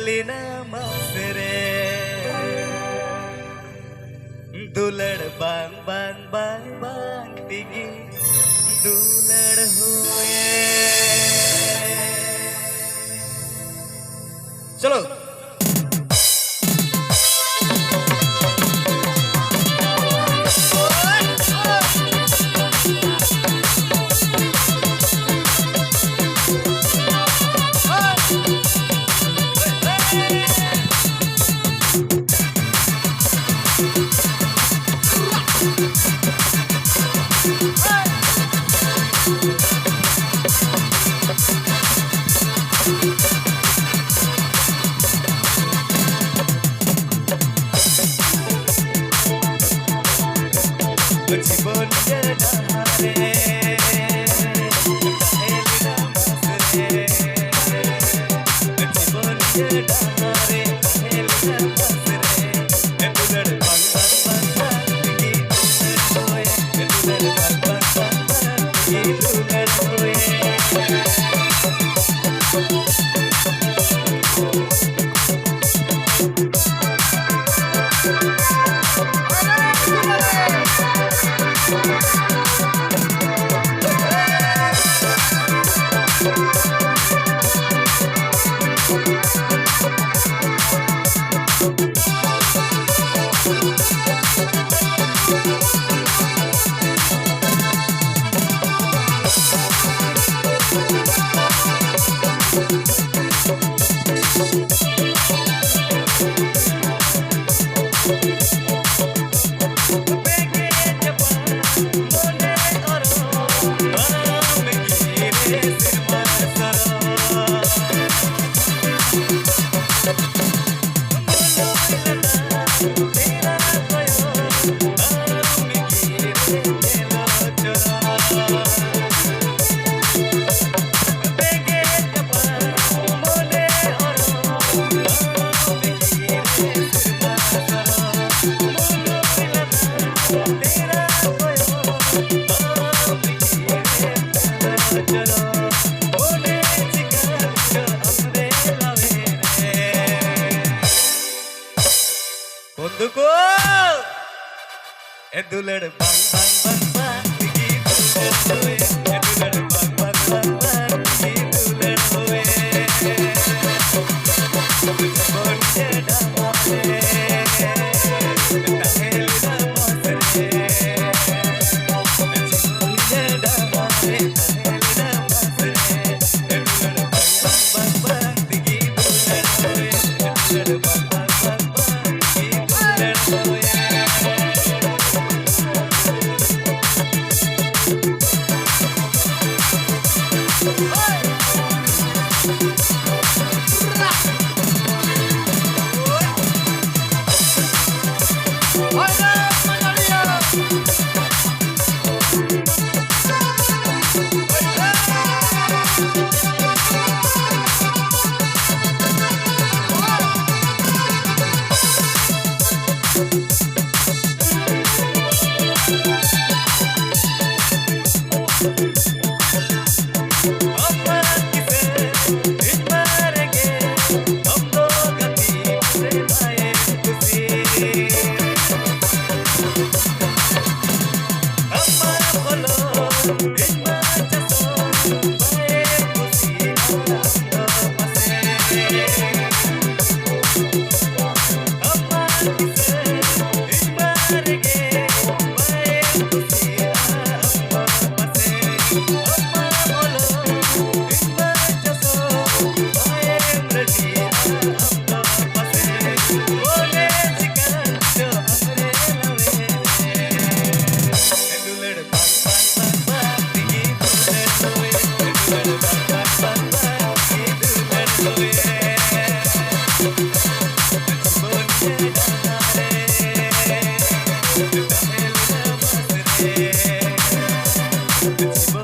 Helena मासरे दुलड़ बांग बांग बांग बांग तिगी दुलड़ हुए। चलो জীবন ডাহারে হেলিনা মাসরে জীবন ডাহারে হেলিনা মাসরে দুলড় বাং বাং বাং বাং তিগি দুলড় হোয়ে দুলড় বাং বাং বাং বাং তিগি দুলড় হোয়ে। बंधुको ए दुलड़ बांग बांग बांग बांग तिगी दुलड़ होए ए दुलड़ बांग बांग बांग बांग तिगी दुलड़ होए जीवन डाहारे हेलिना मासरे जीवन डाहारे हेलिना मासरे ए दुलड़ बांग बांग बांग बांग तिगी दुलड़ होए ए दुलड़ बांग बांग बांग बांग तिगी दुलड़ होए। It's